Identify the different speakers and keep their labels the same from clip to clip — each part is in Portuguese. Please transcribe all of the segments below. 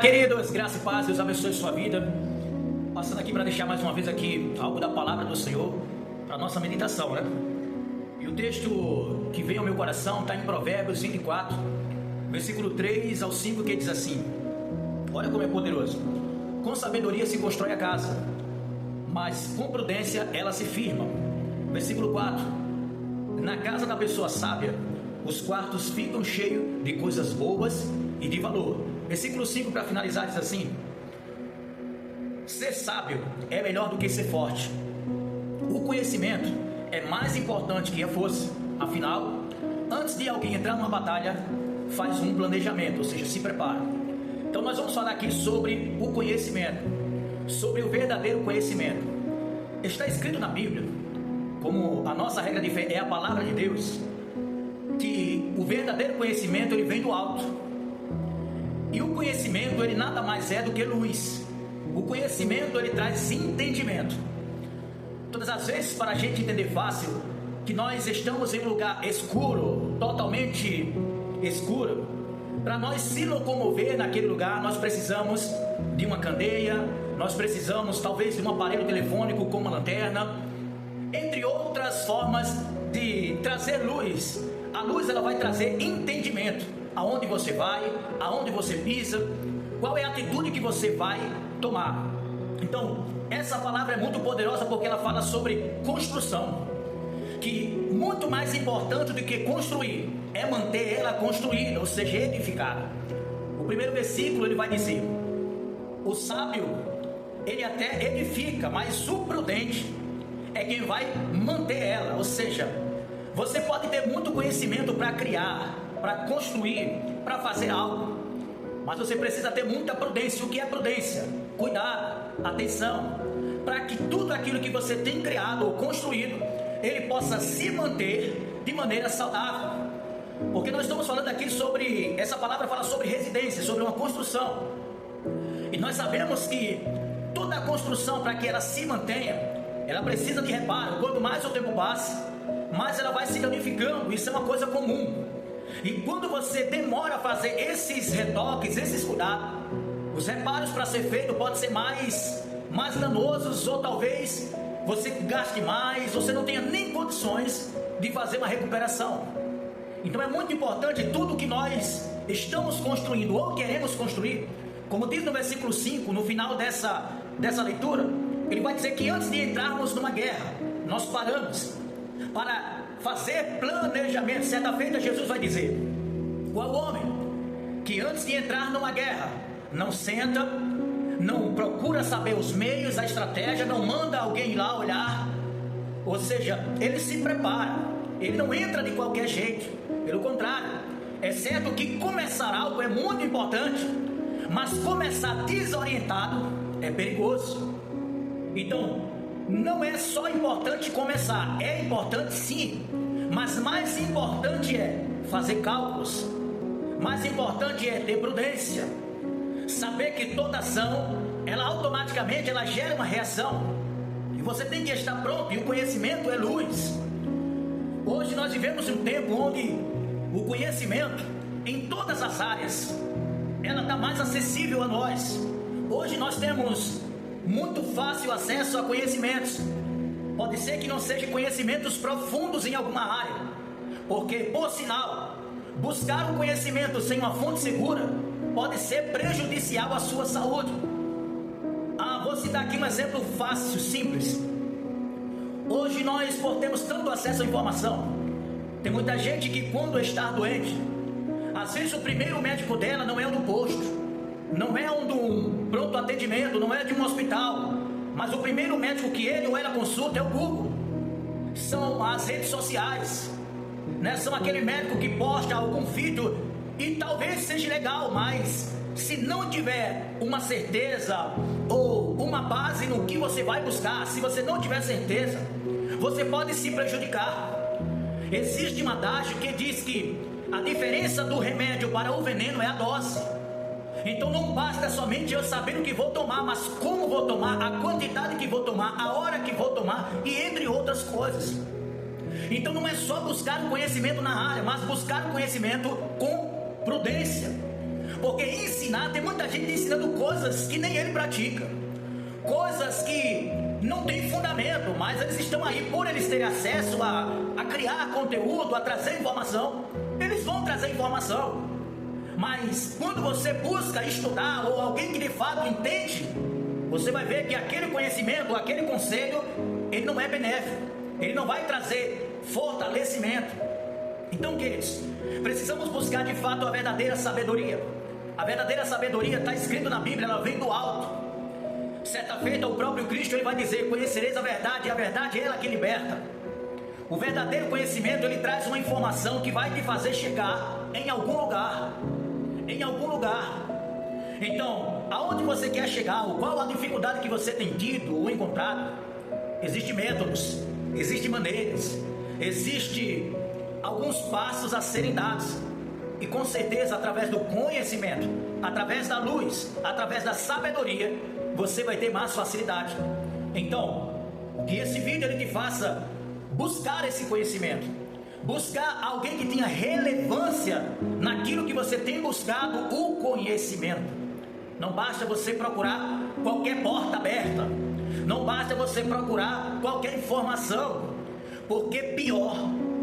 Speaker 1: Queridos, graça e paz, Deus abençoe sua vida. Passando aqui para deixar mais uma vez aqui algo da palavra do Senhor para nossa meditação, né? E o texto que veio ao meu coração está em Provérbios 24, versículo 3 ao 5, que diz assim: olha como é poderoso. Com sabedoria se constrói a casa, mas com prudência ela se firma. Versículo 4: na casa da pessoa sábia, os quartos ficam cheios de coisas boas e de valor. Versículo 5, para finalizar, diz assim: ser sábio é melhor do que ser forte. O conhecimento é mais importante que a força. Afinal, antes de alguém entrar numa batalha, faz um planejamento, ou seja, se prepara. Então nós vamos falar aqui sobre o conhecimento, sobre o verdadeiro conhecimento. Está escrito na Bíblia, como a nossa regra de fé é a palavra de Deus, que o verdadeiro conhecimento ele vem do alto. E o conhecimento ele nada mais é do que luz. O conhecimento ele traz entendimento. Todas as vezes, para a gente entender fácil que nós estamos em um lugar escuro, totalmente escuro, para nós se locomover naquele lugar, nós precisamos de uma candeia, nós precisamos talvez de um aparelho telefônico com uma lanterna, entre outras formas de trazer luz. A luz ela vai trazer entendimento. Aonde você vai, aonde você pisa, qual é a atitude que você vai tomar. Então, essa palavra é muito poderosa porque ela fala sobre construção, que muito mais importante do que construir é manter ela construída, ou seja, edificada. O primeiro versículo ele vai dizer: o sábio ele até edifica, mas o prudente é quem vai manter ela. Ou seja, você pode ter muito conhecimento para criar, para construir, para fazer algo, mas você precisa ter muita prudência. O que é prudência? Cuidado, atenção, para que tudo aquilo que você tem criado ou construído, ele possa se manter de maneira saudável. Porque nós estamos falando aqui sobre, essa palavra fala sobre residência, sobre uma construção. E nós sabemos que toda construção, para que ela se mantenha, ela precisa de reparo. Quanto mais o tempo passa, mais ela vai se danificando. Isso é uma coisa comum. E quando você demora a fazer esses retoques, esses cuidados, os reparos para ser feito podem ser mais danosos, ou talvez você gaste mais, você não tenha nem condições de fazer uma recuperação. Então é muito importante tudo que nós estamos construindo ou queremos construir, como diz no versículo 5, no final dessa leitura, ele vai dizer que antes de entrarmos numa guerra, nós paramos para fazer planejamento. Certa feita Jesus vai dizer: qual homem que antes de entrar numa guerra não senta, não procura saber os meios, a estratégia, não manda alguém ir lá olhar? Ou seja, ele se prepara, ele não entra de qualquer jeito. Pelo contrário, é certo que começar algo é muito importante, mas começar desorientado é perigoso. Então, não é só importante começar, é importante sim, mas mais importante é fazer cálculos, mais importante é ter prudência, saber que toda ação, ela automaticamente ela gera uma reação, e você tem que estar pronto, e o conhecimento é luz. Hoje nós vivemos um tempo onde o conhecimento, em todas as áreas, ela está mais acessível a nós. Hoje nós temos muito fácil acesso a conhecimentos. Pode ser que não sejam conhecimentos profundos em alguma área, porque, por sinal, buscar um conhecimento sem uma fonte segura pode ser prejudicial à sua saúde. Vou citar aqui um exemplo fácil, simples. Hoje nós temos tanto acesso à informação. Tem muita gente que quando está doente, às vezes o primeiro médico dela não é o do posto, não é um do pronto atendimento, não é de um hospital, mas o primeiro médico que ele ou ela consulta é o Google, são as redes sociais, né? São aquele médico que posta algum vídeo e talvez seja legal, mas se não tiver uma certeza ou uma base no que você vai buscar, se você não tiver certeza, você pode se prejudicar. Existe um adágio que diz que a diferença do remédio para o veneno é a dose. Então não basta somente eu saber o que vou tomar, mas como vou tomar, a quantidade que vou tomar, a hora que vou tomar e entre outras coisas. Então não é só buscar o conhecimento na área, mas buscar o conhecimento com prudência. Porque ensinar, tem muita gente ensinando coisas que nem ele pratica, coisas que não tem fundamento, mas eles estão aí por eles terem acesso a criar conteúdo, a trazer informação. Eles vão trazer informação, mas quando você busca estudar, ou alguém que de fato entende, você vai ver que aquele conhecimento, aquele conselho, ele não é benéfico, ele não vai trazer fortalecimento. Então, queridos, precisamos buscar de fato a verdadeira sabedoria. A verdadeira sabedoria está escrito na Bíblia, ela vem do alto. Certa feita, o próprio Cristo ele vai dizer: conhecereis a verdade, e a verdade é ela que liberta. O verdadeiro conhecimento, ele traz uma informação que vai te fazer chegar em algum lugar. Em algum lugar. Então, aonde você quer chegar, ou qual a dificuldade que você tem tido ou encontrado, existem métodos, existem maneiras, existem alguns passos a serem dados. E com certeza, através do conhecimento, através da luz, através da sabedoria, você vai ter mais facilidade. Então, que esse vídeo ele te faça buscar esse conhecimento, buscar alguém que tenha relevância naquilo que você tem buscado, o conhecimento. Não basta você procurar qualquer porta aberta, não basta você procurar qualquer informação, porque pior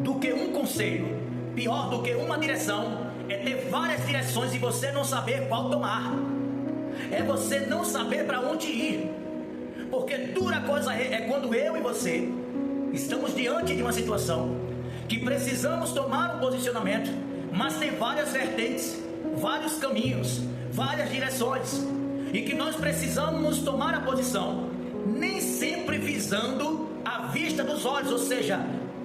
Speaker 1: do que um conselho, pior do que uma direção, é ter várias direções e você não saber qual tomar. É você não saber para onde ir. Porque dura coisa é quando eu e você estamos diante de uma situação que precisamos tomar um posicionamento, mas tem várias vertentes, vários caminhos, várias direções, e que nós precisamos tomar a posição, nem sempre visando a vista dos olhos, ou seja,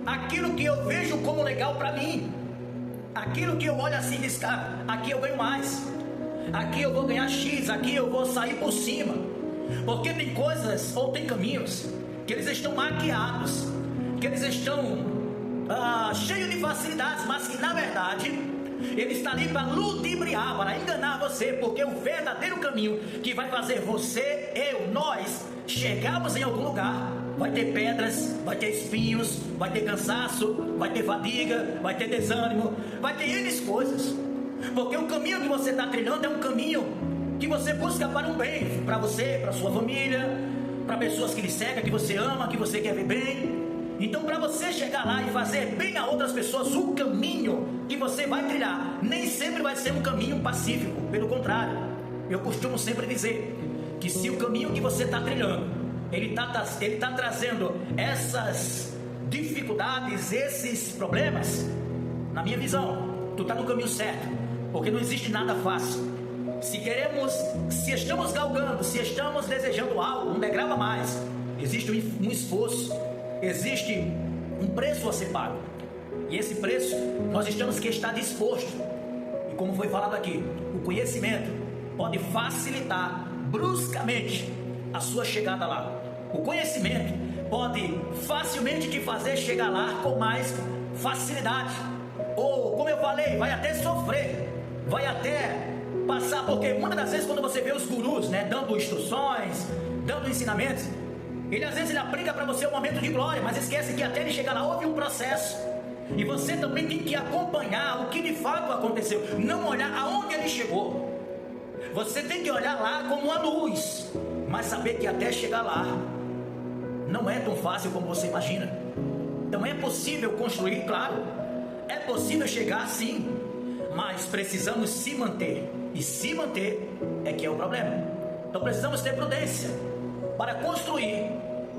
Speaker 1: aquilo que eu vejo como legal para mim, aquilo que eu olho assim e diz: cara, aqui eu ganho mais, aqui eu vou ganhar X, aqui eu vou sair por cima. Porque tem coisas ou tem caminhos que eles estão maquiados, que eles estão cheios de facilidades, mas que na verdade ele está ali para ludibriar, para enganar você. Porque o verdadeiro caminho que vai fazer você, eu, nós chegarmos em algum lugar, vai ter pedras, vai ter espinhos, vai ter cansaço, vai ter fadiga, vai ter desânimo, vai ter N coisas. Porque o caminho que você está trilhando é um caminho que você busca para um bem, para você, para sua família, para pessoas que lhe cercam, que você ama, que você quer ver bem. Então, para você chegar lá e fazer bem a outras pessoas, o caminho que você vai trilhar nem sempre vai ser um caminho pacífico. Pelo contrário, eu costumo sempre dizer que se o caminho que você está trilhando, ele tá trazendo essas dificuldades, esses problemas, na minha visão, tu está no caminho certo, porque não existe nada fácil. Se estamos galgando, se estamos desejando algo, um degrau a mais, existe um esforço, existe um preço a ser pago, e esse preço nós temos que estar disposto. E como foi falado aqui, o conhecimento pode facilitar bruscamente a sua chegada lá. O conhecimento pode facilmente te fazer chegar lá com mais facilidade, ou como eu falei, vai até sofrer, vai até passar, porque muitas das vezes quando você vê os gurus, dando instruções, dando ensinamentos, ele às vezes ele aplica para você um momento de glória, mas esquece que até ele chegar lá houve um processo, e você também tem que acompanhar o que de fato aconteceu, não olhar aonde ele chegou. Você tem que olhar lá como uma luz, mas saber que até chegar lá não é tão fácil como você imagina. Então é possível construir, claro, é possível chegar sim, mas precisamos se manter, e se manter é que é o problema. Então precisamos ter prudência para construir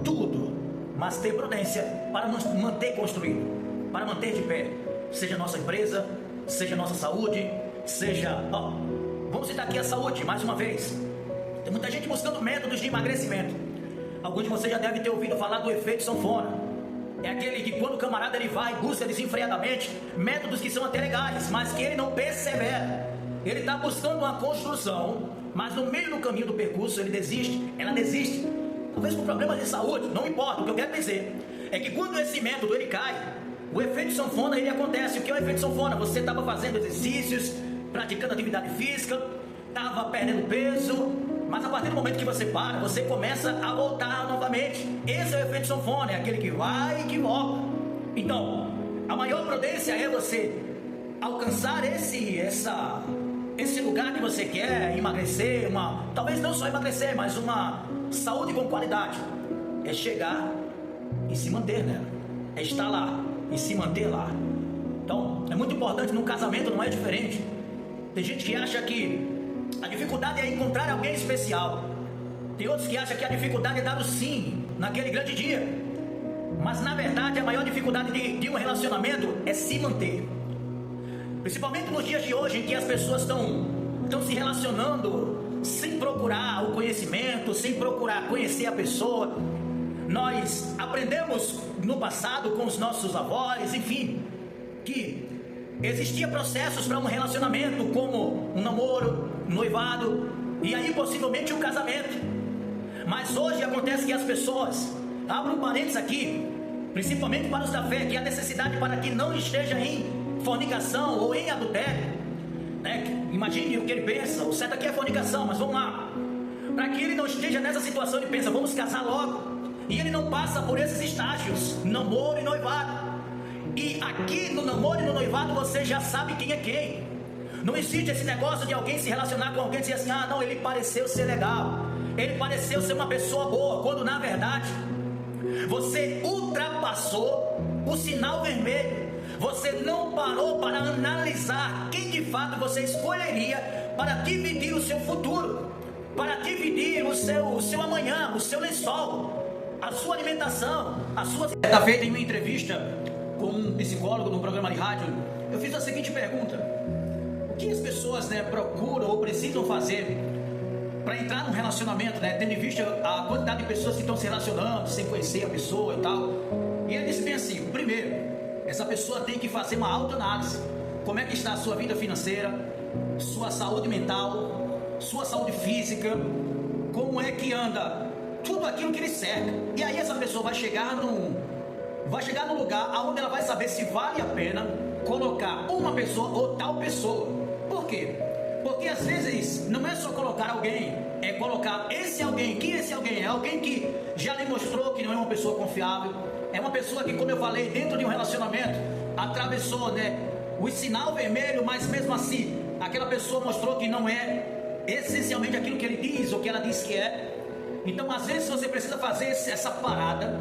Speaker 1: tudo, mas ter prudência para nos manter construído, para manter de pé, seja nossa empresa, seja nossa saúde, seja, vamos citar aqui a saúde mais uma vez. Tem muita gente buscando métodos de emagrecimento. Alguns de vocês já devem ter ouvido falar do efeito sanfona. É aquele que quando o camarada ele vai, busca desenfreadamente métodos que são até legais, mas que ele não persevera. Ele está buscando uma construção, mas no meio do caminho do percurso ele desiste, ela desiste. Talvez por problemas de saúde, não importa. O que eu quero dizer é que quando esse método ele cai, o efeito sanfona ele acontece. O que é o efeito sanfona? Você estava fazendo exercícios, praticando atividade física, estava perdendo peso, mas a partir do momento que você para, você começa a voltar novamente. Esse é o efeito sanfona, é aquele que vai e que volta. Então, a maior prudência é você alcançar esse esse lugar que você quer emagrecer, talvez não só emagrecer, mas uma saúde com qualidade, é chegar e se manter nela, é estar lá e se manter lá. Então é muito importante. No casamento não é diferente. Tem gente que acha que a dificuldade é encontrar alguém especial, tem outros que acham que a dificuldade é dar o sim naquele grande dia, mas na verdade a maior dificuldade de um relacionamento é se manter. Principalmente nos dias de hoje, em que as pessoas estão se relacionando sem procurar o conhecimento, sem procurar conhecer a pessoa. Nós aprendemos no passado com os nossos avós, enfim, que existia processos para um relacionamento, como um namoro, um noivado e aí possivelmente um casamento. Mas hoje acontece que as pessoas, abro um parênteses aqui, principalmente para os da fé, que há necessidade para que não esteja em fornicação ou em adultério, né? Imagine o que ele pensa, o certo aqui é fornicação, mas vamos lá, para que ele não esteja nessa situação de pensa, vamos casar logo, e ele não passa por esses estágios, namoro e noivado. E aqui no namoro e no noivado você já sabe quem é quem. Não existe esse negócio de alguém se relacionar com alguém e dizer assim, ah não, ele pareceu ser legal, ele pareceu ser uma pessoa boa, quando na verdade você ultrapassou o sinal vermelho. Você não parou para analisar quem de fato você escolheria para dividir o seu futuro, para dividir o seu amanhã, o seu lençol, a sua alimentação, a sua... Certa feita em uma entrevista com um psicólogo num programa de rádio, eu fiz a seguinte pergunta: o que as pessoas, procuram ou precisam fazer para entrar num relacionamento, tendo em vista a quantidade de pessoas que estão se relacionando sem conhecer a pessoa e tal? E ele disse bem assim: primeiro, essa pessoa tem que fazer uma autoanálise. Como é que está a sua vida financeira, sua saúde mental, sua saúde física, como é que anda tudo aquilo que lhe cerca. E aí essa pessoa vai chegar num lugar onde ela vai saber se vale a pena colocar uma pessoa ou tal pessoa. Por quê? Porque às vezes não é só colocar alguém, é colocar esse alguém. Quem é esse alguém? É alguém que já lhe mostrou que não é uma pessoa confiável, é uma pessoa que, como eu falei, dentro de um relacionamento atravessou o sinal vermelho, mas mesmo assim aquela pessoa mostrou que não é essencialmente aquilo que ele diz ou que ela diz que é. Então às vezes você precisa fazer essa parada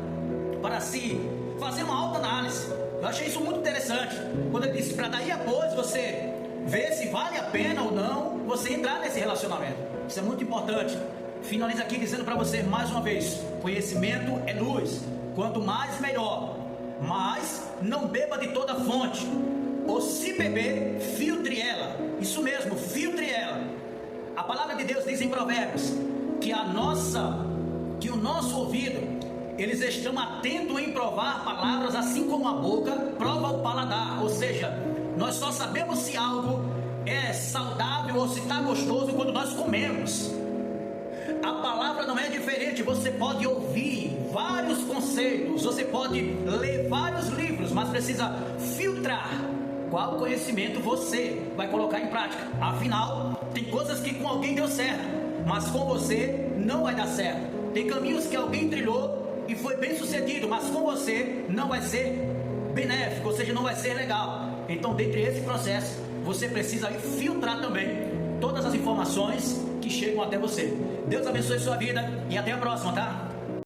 Speaker 1: para se fazer uma autoanálise. Eu achei isso muito interessante quando ele disse, para daí após você ver se vale a pena ou não você entrar nesse relacionamento. Isso é muito importante. Finalizo aqui dizendo para você mais uma vez: conhecimento é luz, quanto mais melhor. Mas não beba de toda fonte, ou se beber, filtre ela. Isso mesmo, filtre ela. A palavra de Deus diz em Provérbios que o nosso ouvido, eles estão atentos em provar palavras, assim como a boca prova o paladar. Ou seja, nós só sabemos se algo é saudável ou se está gostoso quando nós comemos. A palavra não é diferente. Você pode ouvir vários conselhos, você pode ler vários livros, mas precisa filtrar qual conhecimento você vai colocar em prática. Afinal, tem coisas que com alguém deu certo, mas com você não vai dar certo. Tem caminhos que alguém trilhou e foi bem sucedido, mas com você não vai ser benéfico, ou seja, não vai ser legal. Então, dentro desse processo, você precisa filtrar também todas as informações que chegam até você. Deus abençoe sua vida e até a próxima, tá?